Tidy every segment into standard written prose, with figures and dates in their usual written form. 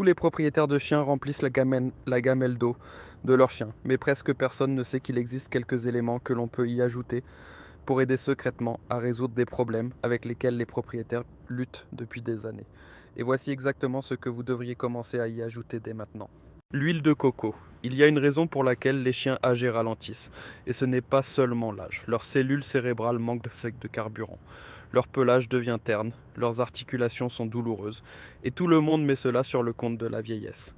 Tous les propriétaires de chiens remplissent la gamelle d'eau de leurs chiens, mais presque personne ne sait qu'il existe quelques éléments que l'on peut y ajouter pour aider secrètement à résoudre des problèmes avec lesquels les propriétaires luttent depuis des années. Et voici exactement ce que vous devriez commencer à y ajouter dès maintenant. L'huile de coco. Il y a une raison pour laquelle les chiens âgés ralentissent, et ce n'est pas seulement l'âge. Leurs cellules cérébrales manquent de carburant. Leur pelage devient terne, leurs articulations sont douloureuses, et tout le monde met cela sur le compte de la vieillesse.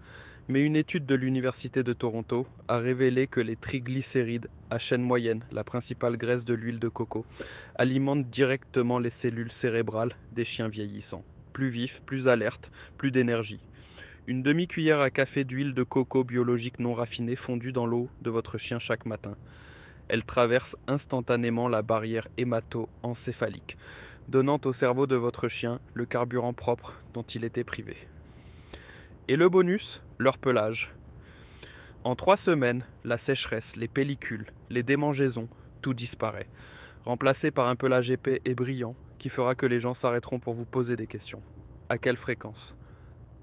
Mais une étude de l'Université de Toronto a révélé que les triglycérides à chaîne moyenne, la principale graisse de l'huile de coco, alimentent directement les cellules cérébrales des chiens vieillissants. Plus vifs, plus alertes, plus d'énergie. Une demi-cuillère à café d'huile de coco biologique non raffinée fondue dans l'eau de votre chien chaque matin. Elle traverse instantanément la barrière hémato-encéphalique, donnant au cerveau de votre chien le carburant propre dont il était privé. Et le bonus, leur pelage. En 3 semaines, la sécheresse, les pellicules, les démangeaisons, tout disparaît, remplacé par un pelage épais et brillant qui fera que les gens s'arrêteront pour vous poser des questions. À quelle fréquence ?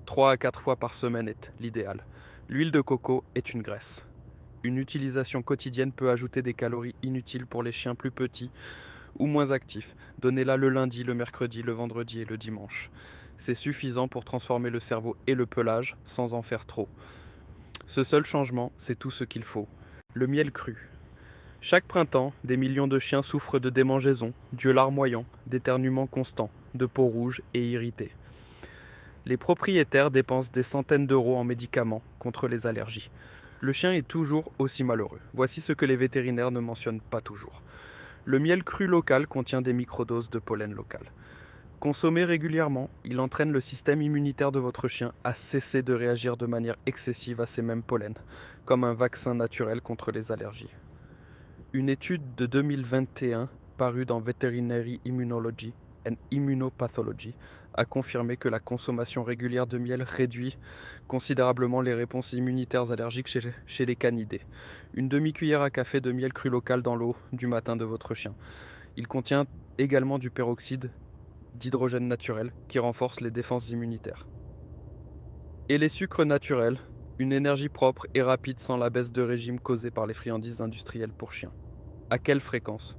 3 à 4 fois par semaine est l'idéal. L'huile de coco est une graisse. Une utilisation quotidienne peut ajouter des calories inutiles pour les chiens plus petits ou moins actifs. Donnez-la le lundi, le mercredi, le vendredi et le dimanche. C'est suffisant pour transformer le cerveau et le pelage sans en faire trop. Ce seul changement, c'est tout ce qu'il faut. Le miel cru. Chaque printemps, des millions de chiens souffrent de démangeaisons, d'yeux larmoyants, d'éternuements constants, de peau rouge et irritée. Les propriétaires dépensent des centaines d'euros en médicaments contre les allergies. Le chien est toujours aussi malheureux. Voici ce que les vétérinaires ne mentionnent pas toujours. Le miel cru local contient des microdoses de pollen local. Consommé régulièrement, il entraîne le système immunitaire de votre chien à cesser de réagir de manière excessive à ces mêmes pollens, comme un vaccin naturel contre les allergies. Une étude de 2021 parue dans Veterinary Immunology and Immunopathology a confirmé que la consommation régulière de miel réduit considérablement les réponses immunitaires allergiques chez les canidés. Une demi-cuillère à café de miel cru local dans l'eau du matin de votre chien. Il contient également du peroxyde d'hydrogène naturel qui renforce les défenses immunitaires. Et les sucres naturels, une énergie propre et rapide sans la baisse de régime causée par les friandises industrielles pour chiens. À quelle fréquence ?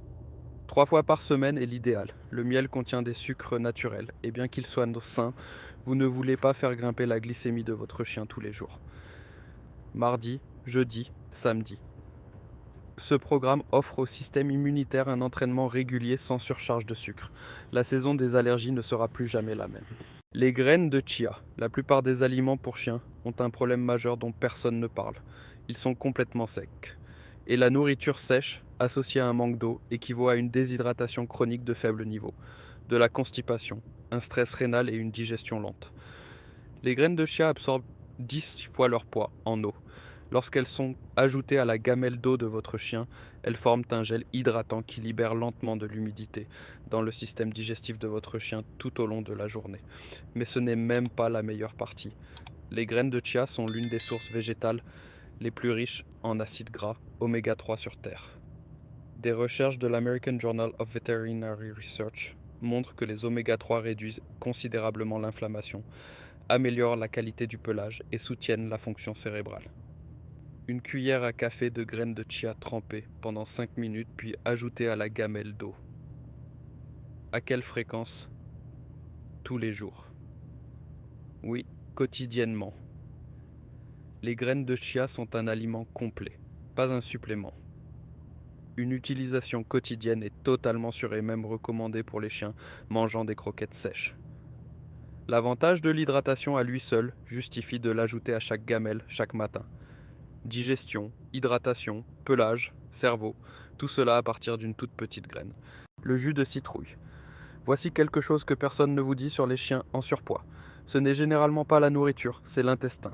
3 fois par semaine est l'idéal. Le miel contient des sucres naturels, et bien qu'il soit sain, vous ne voulez pas faire grimper la glycémie de votre chien tous les jours. Mardi, jeudi, samedi. Ce programme offre au système immunitaire un entraînement régulier sans surcharge de sucre. La saison des allergies ne sera plus jamais la même. Les graines de chia, la plupart des aliments pour chiens, ont un problème majeur dont personne ne parle. Ils sont complètement secs. Et la nourriture sèche, associée à un manque d'eau, équivaut à une déshydratation chronique de faible niveau, de la constipation, un stress rénal et une digestion lente. Les graines de chia absorbent 10 fois leur poids en eau. Lorsqu'elles sont ajoutées à la gamelle d'eau de votre chien, elles forment un gel hydratant qui libère lentement de l'humidité dans le système digestif de votre chien tout au long de la journée. Mais ce n'est même pas la meilleure partie. Les graines de chia sont l'une des sources végétales les plus riches en acides gras oméga 3 sur Terre. Des recherches de l'American Journal of Veterinary Research montrent que les oméga 3 réduisent considérablement l'inflammation, améliorent la qualité du pelage et soutiennent la fonction cérébrale. Une cuillère à café de graines de chia trempées pendant 5 minutes puis ajoutées à la gamelle d'eau. À quelle fréquence ? Tous les jours. Oui, quotidiennement. Les graines de chia sont un aliment complet, pas un supplément. Une utilisation quotidienne est totalement sûre et même recommandée pour les chiens mangeant des croquettes sèches. L'avantage de l'hydratation à lui seul justifie de l'ajouter à chaque gamelle chaque matin. Digestion, hydratation, pelage, cerveau, tout cela à partir d'une toute petite graine. Le jus de citrouille. Voici quelque chose que personne ne vous dit sur les chiens en surpoids. Ce n'est généralement pas la nourriture, c'est l'intestin.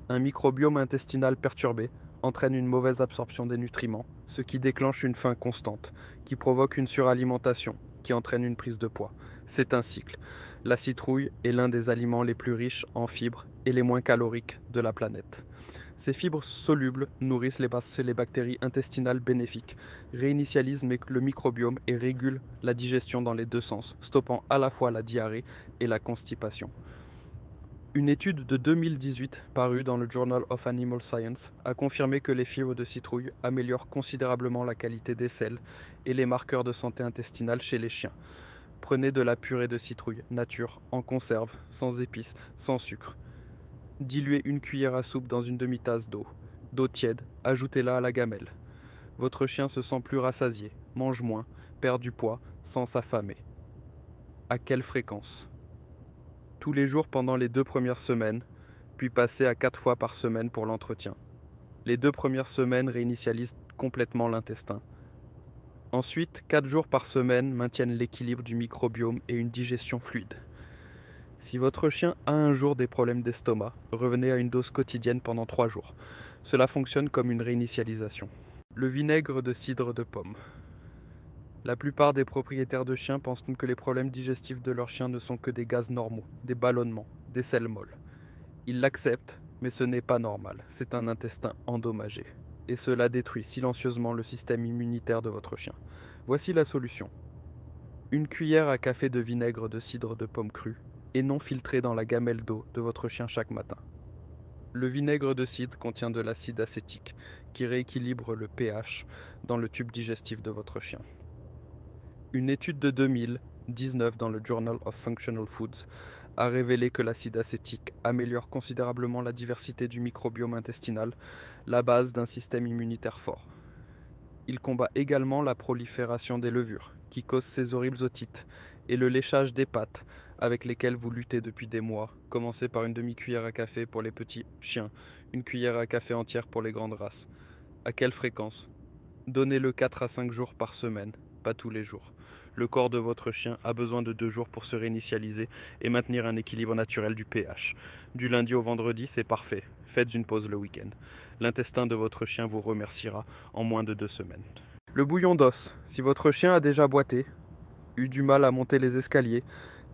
Un microbiome intestinal perturbé entraîne une mauvaise absorption des nutriments, ce qui déclenche une faim constante, qui provoque une suralimentation, qui entraîne une prise de poids. C'est un cycle. La citrouille est l'un des aliments les plus riches en fibres et les moins caloriques de la planète. Ces fibres solubles nourrissent les bactéries intestinales bénéfiques, réinitialisent le microbiome et régulent la digestion dans les deux sens, stoppant à la fois la diarrhée et la constipation. Une étude de 2018 parue dans le Journal of Animal Science a confirmé que les fibres de citrouille améliorent considérablement la qualité des selles et les marqueurs de santé intestinale chez les chiens. Prenez de la purée de citrouille nature, en conserve, sans épices, sans sucre. Diluez une cuillère à soupe dans une demi-tasse d'eau. D'eau tiède, ajoutez-la à la gamelle. Votre chien se sent plus rassasié, mange moins, perd du poids, sans s'affamer. À quelle fréquence ? Tous les jours pendant les 2 premières semaines, puis passer à 4 fois par semaine pour l'entretien. Les 2 premières semaines réinitialisent complètement l'intestin. Ensuite, 4 jours par semaine maintiennent l'équilibre du microbiome et une digestion fluide. Si votre chien a un jour des problèmes d'estomac, revenez à une dose quotidienne pendant 3 jours. Cela fonctionne comme une réinitialisation. Le vinaigre de cidre de pomme. La plupart des propriétaires de chiens pensent que les problèmes digestifs de leurs chiens ne sont que des gaz normaux, des ballonnements, des selles molles. Ils l'acceptent, mais ce n'est pas normal, c'est un intestin endommagé. Et cela détruit silencieusement le système immunitaire de votre chien. Voici la solution. Une cuillère à café de vinaigre de cidre de pomme crue et non filtré dans la gamelle d'eau de votre chien chaque matin. Le vinaigre de cidre contient de l'acide acétique qui rééquilibre le pH dans le tube digestif de votre chien. Une étude de 2019 dans le Journal of Functional Foods a révélé que l'acide acétique améliore considérablement la diversité du microbiome intestinal, la base d'un système immunitaire fort. Il combat également la prolifération des levures, qui causent ces horribles otites, et le léchage des pattes, avec lesquelles vous luttez depuis des mois. Commencez par une demi-cuillère à café pour les petits chiens, une cuillère à café entière pour les grandes races. À quelle fréquence ? Donnez-le 4 à 5 jours par semaine, pas tous les jours. Le corps de votre chien a besoin de 2 jours pour se réinitialiser et maintenir un équilibre naturel du pH. Du lundi au vendredi, c'est parfait. Faites une pause le week-end. L'intestin de votre chien vous remerciera en moins de 2 semaines. Le bouillon d'os. Si votre chien a déjà boité, eu du mal à monter les escaliers,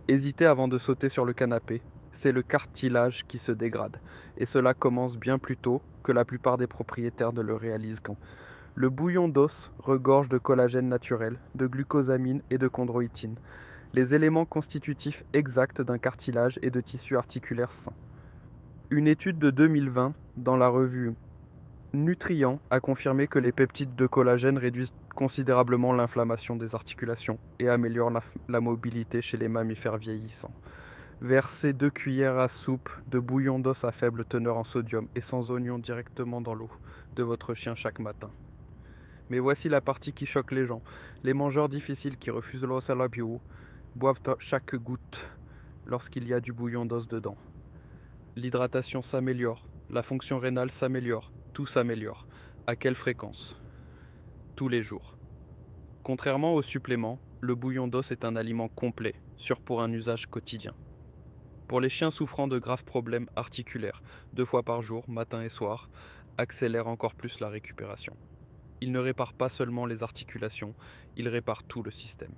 hésité avant de sauter sur le canapé, c'est le cartilage qui se dégrade. Et cela commence bien plus tôt que la plupart des propriétaires ne le réalisent quand. Le bouillon d'os regorge de collagène naturel, de glucosamine et de chondroïtine, les éléments constitutifs exacts d'un cartilage et de tissu articulaire sain. Une étude de 2020 dans la revue Nutrient a confirmé que les peptides de collagène réduisent considérablement l'inflammation des articulations et améliorent la mobilité chez les mammifères vieillissants. Versez 2 cuillères à soupe de bouillon d'os à faible teneur en sodium et sans oignon directement dans l'eau de votre chien chaque matin. Mais voici la partie qui choque les gens. Les mangeurs difficiles qui refusent l'os à la bio boivent chaque goutte lorsqu'il y a du bouillon d'os dedans. L'hydratation s'améliore, la fonction rénale s'améliore, tout s'améliore. À quelle fréquence ? Tous les jours. Contrairement aux suppléments, le bouillon d'os est un aliment complet, sûr pour un usage quotidien. Pour les chiens souffrant de graves problèmes articulaires, 2 fois par jour, matin et soir, accélère encore plus la récupération. Il ne répare pas seulement les articulations, il répare tout le système.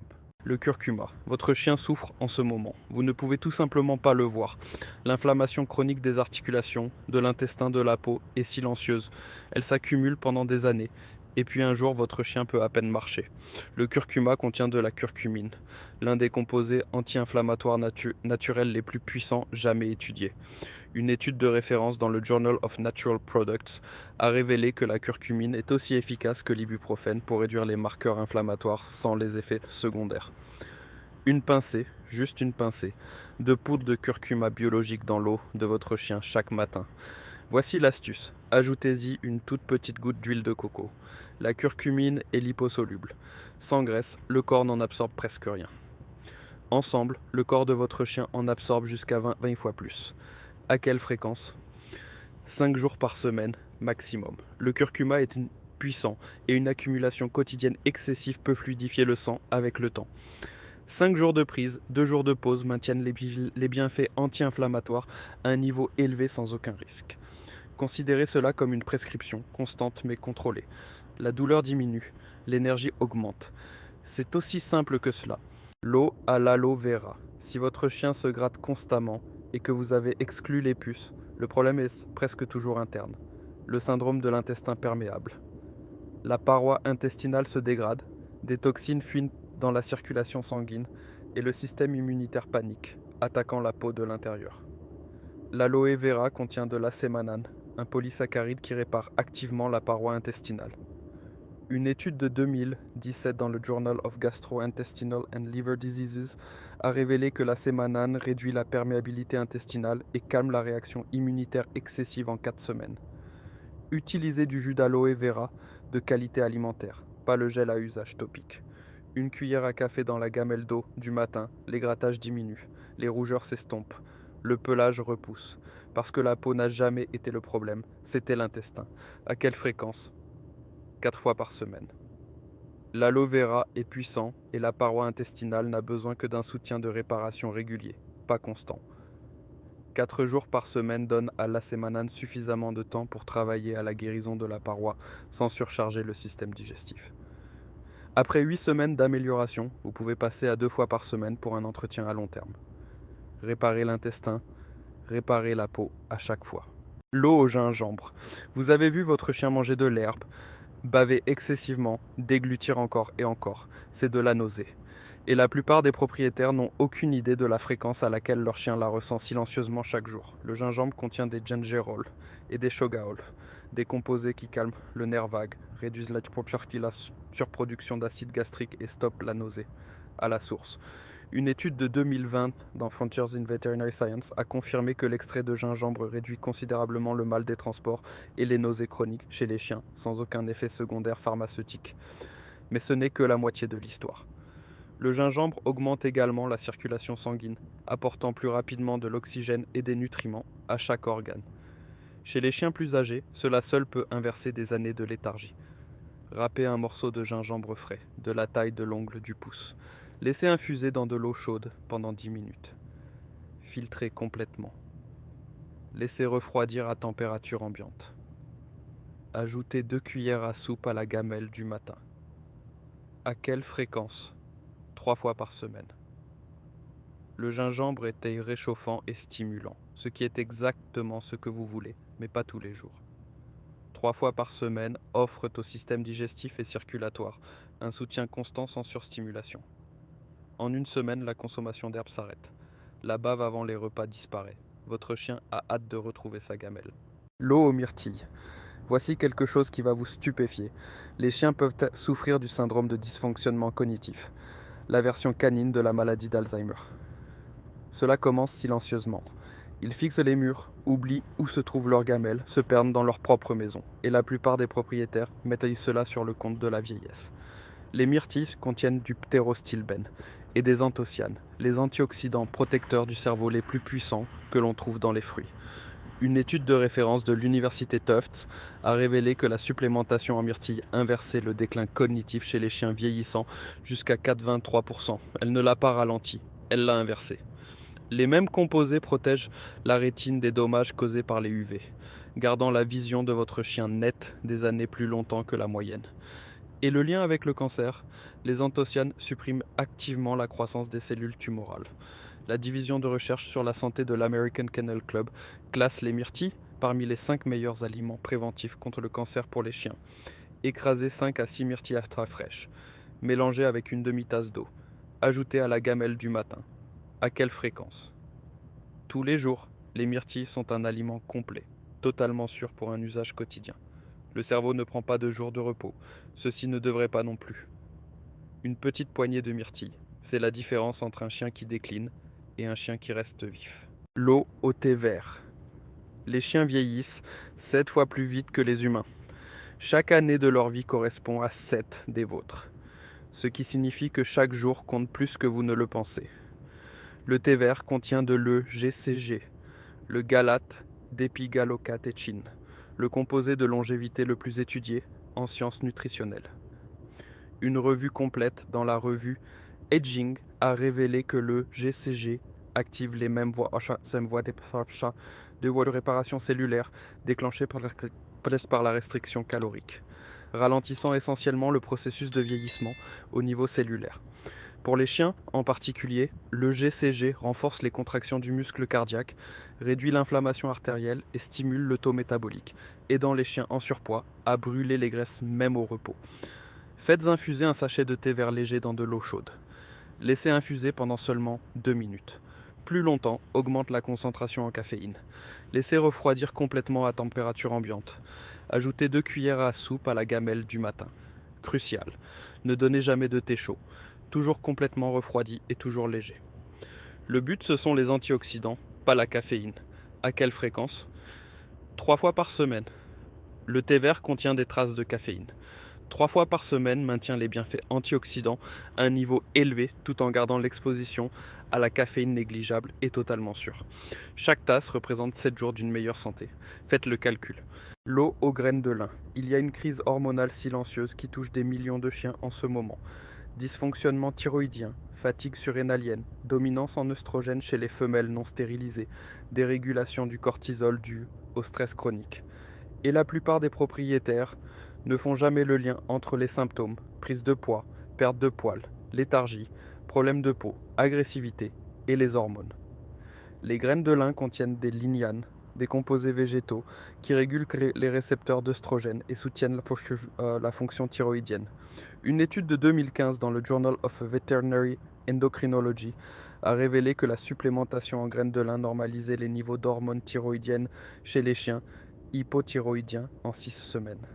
Le curcuma. Votre chien souffre en ce moment. Vous ne pouvez tout simplement pas le voir. L'inflammation chronique des articulations, de l'intestin, de la peau est silencieuse. Elle s'accumule pendant des années. Et puis un jour, votre chien peut à peine marcher. Le curcuma contient de la curcumine, l'un des composés anti-inflammatoires naturels les plus puissants jamais étudiés. Une étude de référence dans le Journal of Natural Products a révélé que la curcumine est aussi efficace que l'ibuprofène pour réduire les marqueurs inflammatoires sans les effets secondaires. Une pincée, juste une pincée, de poudre de curcuma biologique dans l'eau de votre chien chaque matin. Voici l'astuce. Ajoutez-y une toute petite goutte d'huile de coco. La curcumine est liposoluble. Sans graisse, le corps n'en absorbe presque rien. Ensemble, le corps de votre chien en absorbe jusqu'à 20 fois plus. À quelle fréquence ? 5 jours par semaine, maximum. Le curcuma est puissant et une accumulation quotidienne excessive peut fluidifier le sang avec le temps. 5 jours de prise, 2 jours de pause maintiennent les bienfaits anti-inflammatoires à un niveau élevé sans aucun risque. Considérez cela comme une prescription, constante mais contrôlée. La douleur diminue, l'énergie augmente. C'est aussi simple que cela. L'eau à l'aloe vera. Si votre chien se gratte constamment et que vous avez exclu les puces, le problème est presque toujours interne. Le syndrome de l'intestin perméable. La paroi intestinale se dégrade, des toxines fuient dans la circulation sanguine et le système immunitaire panique, attaquant la peau de l'intérieur. L'aloe vera contient de l'acémanane, un polysaccharide qui répare activement la paroi intestinale. Une étude de 2017 dans le Journal of Gastrointestinal and Liver Diseases a révélé que l'acémanane réduit la perméabilité intestinale et calme la réaction immunitaire excessive en 4 semaines. Utilisez du jus d'aloe vera de qualité alimentaire, pas le gel à usage topique. Une cuillère à café dans la gamelle d'eau du matin, les grattages diminuent, les rougeurs s'estompent, le pelage repousse. Parce que la peau n'a jamais été le problème, c'était l'intestin. À quelle fréquence? 4 fois par semaine. L'aloe vera est puissant et la paroi intestinale n'a besoin que d'un soutien de réparation régulier, pas constant. 4 jours par semaine donnent à l'acémanane suffisamment de temps pour travailler à la guérison de la paroi sans surcharger le système digestif. Après 8 semaines d'amélioration, vous pouvez passer à 2 fois par semaine pour un entretien à long terme. Réparer l'intestin, réparer la peau à chaque fois. L'eau au gingembre. Vous avez vu votre chien manger de l'herbe, baver excessivement, déglutir encore et encore. C'est de la nausée. Et la plupart des propriétaires n'ont aucune idée de la fréquence à laquelle leur chien la ressent silencieusement chaque jour. Le gingembre contient des gingerol et des shogaol, des composés qui calment le nerf vague, réduisent la surproduction d'acide gastrique et stoppent la nausée à la source. Une étude de 2020 dans Frontiers in Veterinary Science a confirmé que l'extrait de gingembre réduit considérablement le mal des transports et les nausées chroniques chez les chiens, sans aucun effet secondaire pharmaceutique. Mais ce n'est que la moitié de l'histoire. Le gingembre augmente également la circulation sanguine, apportant plus rapidement de l'oxygène et des nutriments à chaque organe. Chez les chiens plus âgés, cela seul peut inverser des années de léthargie. Râpez un morceau de gingembre frais, de la taille de l'ongle du pouce. Laissez infuser dans de l'eau chaude pendant 10 minutes. Filtrez complètement. Laissez refroidir à température ambiante. Ajoutez 2 cuillères à soupe à la gamelle du matin. À quelle fréquence? 3 fois par semaine. Le gingembre est réchauffant et stimulant, ce qui est exactement ce que vous voulez, mais pas tous les jours. 3 fois par semaine offrent au système digestif et circulatoire un soutien constant sans surstimulation. En une semaine, la consommation d'herbes s'arrête. La bave avant les repas disparaît. Votre chien a hâte de retrouver sa gamelle. L'eau aux myrtilles. Voici quelque chose qui va vous stupéfier. Les chiens peuvent souffrir du syndrome de dysfonctionnement cognitif, la version canine de la maladie d'Alzheimer. Cela commence silencieusement. Ils fixent les murs, oublient où se trouve leur gamelle, se perdent dans leur propre maison. Et la plupart des propriétaires mettent cela sur le compte de la vieillesse. Les myrtilles contiennent du ptérostilbène et des anthocyanes, les antioxydants protecteurs du cerveau les plus puissants que l'on trouve dans les fruits. Une étude de référence de l'université Tufts a révélé que la supplémentation en myrtille inversait le déclin cognitif chez les chiens vieillissants jusqu'à 4,23%. Elle ne l'a pas ralenti, elle l'a inversé. Les mêmes composés protègent la rétine des dommages causés par les UV, gardant la vision de votre chien nette des années plus longtemps que la moyenne. Et le lien avec le cancer, les anthocyanes suppriment activement la croissance des cellules tumorales. La division de recherche sur la santé de l'American Kennel Club classe les myrtilles parmi les 5 meilleurs aliments préventifs contre le cancer pour les chiens. Écrasez 5 à 6 myrtilles à très fraîches. Mélangez avec une demi-tasse d'eau. Ajoutez à la gamelle du matin. À quelle fréquence? Tous les jours, les myrtilles sont un aliment complet, totalement sûr pour un usage quotidien. Le cerveau ne prend pas de jours de repos. Ceci ne devrait pas non plus. Une petite poignée de myrtilles, c'est la différence entre un chien qui décline et un chien qui reste vif. L'eau au thé vert. Les chiens vieillissent 7 fois plus vite que les humains. Chaque année de leur vie correspond à 7 des vôtres, ce qui signifie que chaque jour compte plus que vous ne le pensez. Le thé vert contient de l'EGCG, le galate d'épigallocatechine, le composé de longévité le plus étudié en sciences nutritionnelles. Une revue complète dans la revue Aging a révélé que le GCG active les mêmes voies de réparation cellulaire déclenchées par la restriction calorique, ralentissant essentiellement le processus de vieillissement au niveau cellulaire. Pour les chiens, en particulier, le GCG renforce les contractions du muscle cardiaque, réduit l'inflammation artérielle et stimule le taux métabolique, aidant les chiens en surpoids à brûler les graisses même au repos. Faites infuser un sachet de thé vert léger dans de l'eau chaude. Laissez infuser pendant seulement 2 minutes. plus longtemps augmente la concentration en caféine. Laissez refroidir complètement à température ambiante. Ajoutez 2 cuillères à soupe à la gamelle du matin. Crucial. Ne donnez jamais de thé chaud. Toujours complètement refroidi et toujours léger. Le but, ce sont les antioxydants, pas la caféine. À quelle fréquence ? 3 fois par semaine. Le thé vert contient des traces de caféine. 3 fois par semaine maintient les bienfaits antioxydants à un niveau élevé tout en gardant l'exposition à la caféine négligeable et totalement sûre. Chaque tasse représente 7 jours d'une meilleure santé. Faites le calcul. L'eau aux graines de lin. Il y a une crise hormonale silencieuse qui touche des millions de chiens en ce moment. Dysfonctionnement thyroïdien, fatigue surrénalienne, dominance en œstrogène chez les femelles non stérilisées, dérégulation du cortisol due au stress chronique. Et la plupart des propriétaires ne font jamais le lien entre les symptômes, prise de poids, perte de poils, léthargie, problèmes de peau, agressivité et les hormones. Les graines de lin contiennent des lignanes, des composés végétaux qui régulent les récepteurs d'œstrogène et soutiennent la fonction thyroïdienne. Une étude de 2015 dans le Journal of Veterinary Endocrinology a révélé que la supplémentation en graines de lin normalisait les niveaux d'hormones thyroïdiennes chez les chiens hypothyroïdiens en 6 semaines.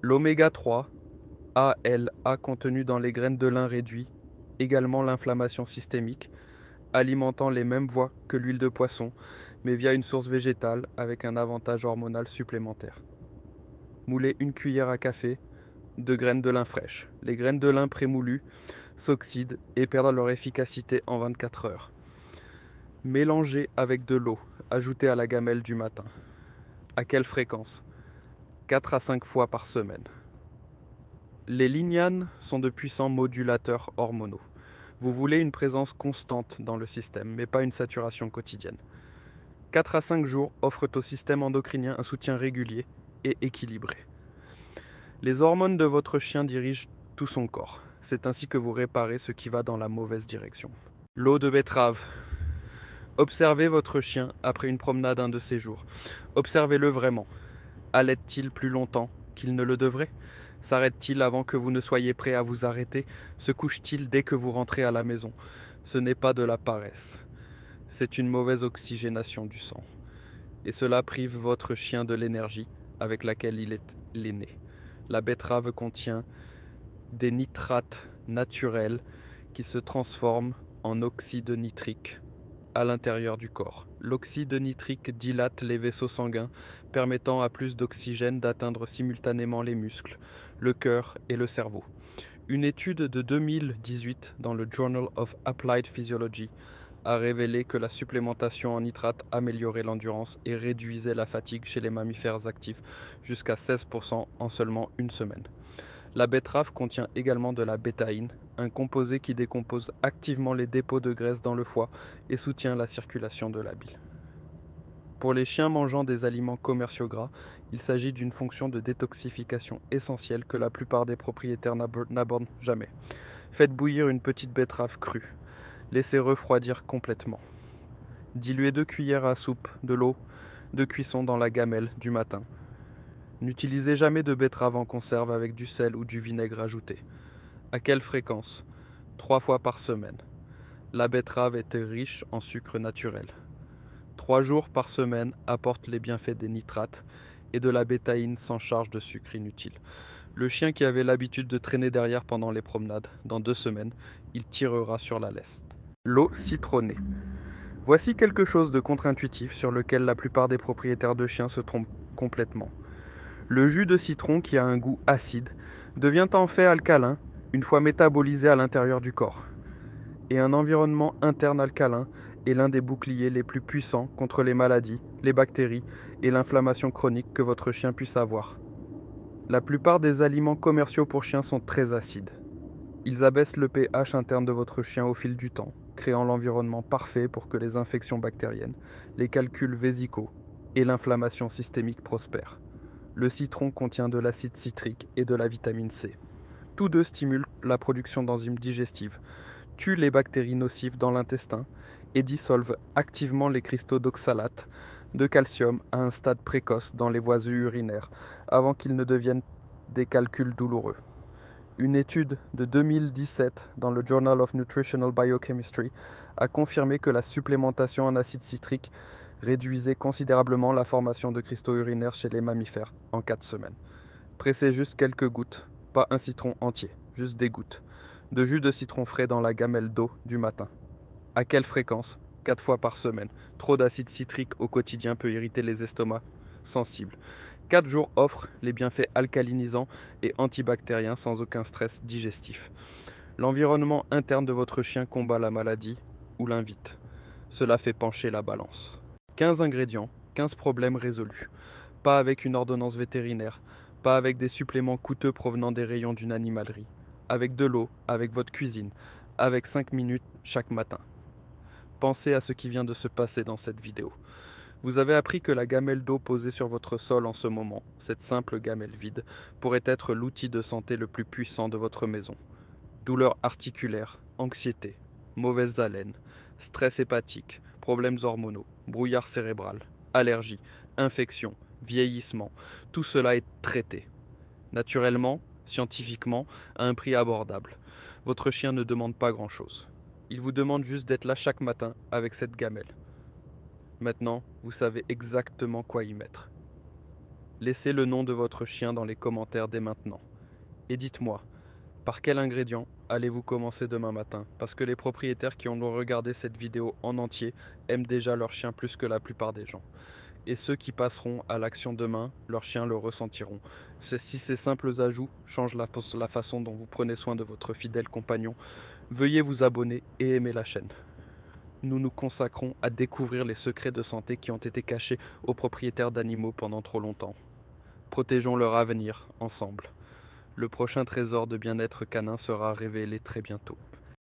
L'oméga 3, ALA contenu dans les graines de lin réduit également l'inflammation systémique, alimentant les mêmes voies que l'huile de poisson, mais via une source végétale avec un avantage hormonal supplémentaire. Moulez 1 cuillère à café de graines de lin fraîches. Les graines de lin prémoulues s'oxydent et perdent leur efficacité en 24 heures. Mélangez avec de l'eau, ajoutée à la gamelle du matin. À quelle fréquence ? 4 à 5 fois par semaine. Les lignanes sont de puissants modulateurs hormonaux. Vous voulez une présence constante dans le système, mais pas une saturation quotidienne. 4 à 5 jours offrent au système endocrinien un soutien régulier et équilibré. Les hormones de votre chien dirigent tout son corps. C'est ainsi que vous réparez ce qui va dans la mauvaise direction. L'eau de betterave. Observez votre chien après une promenade un de ces jours. Observez-le vraiment. Allaite-t-il plus longtemps qu'il ne le devrait ? S'arrête-t-il avant que vous ne soyez prêt à vous arrêter ? Se couche-t-il dès que vous rentrez à la maison ? Ce n'est pas de la paresse. C'est une mauvaise oxygénation du sang. Et cela prive votre chien de l'énergie avec laquelle il est né. La betterave contient des nitrates naturels qui se transforment en oxyde nitrique à l'intérieur du corps. L'oxyde nitrique dilate les vaisseaux sanguins, permettant à plus d'oxygène d'atteindre simultanément les muscles, le cœur et le cerveau. Une étude de 2018 dans le Journal of Applied Physiology a révélé que la supplémentation en nitrate améliorait l'endurance et réduisait la fatigue chez les mammifères actifs jusqu'à 16% en seulement une semaine. La betterave contient également de la bétaïne, un composé qui décompose activement les dépôts de graisse dans le foie et soutient la circulation de la bile. Pour les chiens mangeant des aliments commerciaux gras, il s'agit d'une fonction de détoxification essentielle que la plupart des propriétaires n'abordent jamais. Faites bouillir une petite betterave crue. Laissez refroidir complètement. Diluez 2 cuillères à soupe de l'eau de cuisson dans la gamelle du matin. N'utilisez jamais de betterave en conserve avec du sel ou du vinaigre ajouté. À quelle fréquence ? 3 fois par semaine. La betterave est riche en sucre naturel. 3 jours par semaine apportent les bienfaits des nitrates et de la bétaïne sans charge de sucre inutile. Le chien qui avait l'habitude de traîner derrière pendant les promenades, dans 2 semaines, il tirera sur la leste. L'eau citronnée. Voici quelque chose de contre-intuitif sur lequel la plupart des propriétaires de chiens se trompent complètement. Le jus de citron, qui a un goût acide, devient en fait alcalin une fois métabolisé à l'intérieur du corps. Et un environnement interne alcalin est l'un des boucliers les plus puissants contre les maladies, les bactéries et l'inflammation chronique que votre chien puisse avoir. La plupart des aliments commerciaux pour chiens sont très acides. Ils abaissent le pH interne de votre chien au fil du temps, créant l'environnement parfait pour que les infections bactériennes, les calculs vésicaux et l'inflammation systémique prospèrent. Le citron contient de l'acide citrique et de la vitamine C. Tous deux stimulent la production d'enzymes digestives, tuent les bactéries nocives dans l'intestin et dissolvent activement les cristaux d'oxalate de calcium à un stade précoce dans les voies urinaires, avant qu'ils ne deviennent des calculs douloureux. Une étude de 2017 dans le Journal of Nutritional Biochemistry a confirmé que la supplémentation en acide citrique réduisait considérablement la formation de cristaux urinaires chez les mammifères en 4 semaines. Pressez juste quelques gouttes, pas un citron entier, juste des gouttes, de jus de citron frais dans la gamelle d'eau du matin. À quelle fréquence? 4 fois par semaine. Trop d'acide citrique au quotidien peut irriter les estomacs sensibles. 4 jours offrent les bienfaits alcalinisants et antibactériens sans aucun stress digestif. L'environnement interne de votre chien combat la maladie ou l'invite. Cela fait pencher la balance. 15 ingrédients, 15 problèmes résolus. Pas avec une ordonnance vétérinaire, pas avec des suppléments coûteux provenant des rayons d'une animalerie. Avec de l'eau, avec votre cuisine, avec 5 minutes chaque matin. Pensez à ce qui vient de se passer dans cette vidéo. Vous avez appris que la gamelle d'eau posée sur votre sol en ce moment, cette simple gamelle vide, pourrait être l'outil de santé le plus puissant de votre maison. Douleurs articulaires, anxiété, mauvaise haleine, stress hépatique, problèmes hormonaux, brouillard cérébral, allergies, infections, vieillissement, tout cela est traité. Naturellement, scientifiquement, à un prix abordable. Votre chien ne demande pas grand-chose. Il vous demande juste d'être là chaque matin avec cette gamelle. Maintenant, vous savez exactement quoi y mettre. Laissez le nom de votre chien dans les commentaires dès maintenant. Et dites-moi, par quel ingrédient allez-vous commencer demain matin? Parce que les propriétaires qui ont regardé cette vidéo en entier aiment déjà leur chien plus que la plupart des gens. Et ceux qui passeront à l'action demain, leurs chiens le ressentiront. Si ces simples ajouts changent la façon dont vous prenez soin de votre fidèle compagnon, veuillez vous abonner et aimer la chaîne. Nous nous consacrons à découvrir les secrets de santé qui ont été cachés aux propriétaires d'animaux pendant trop longtemps. Protégeons leur avenir ensemble. Le prochain trésor de bien-être canin sera révélé très bientôt.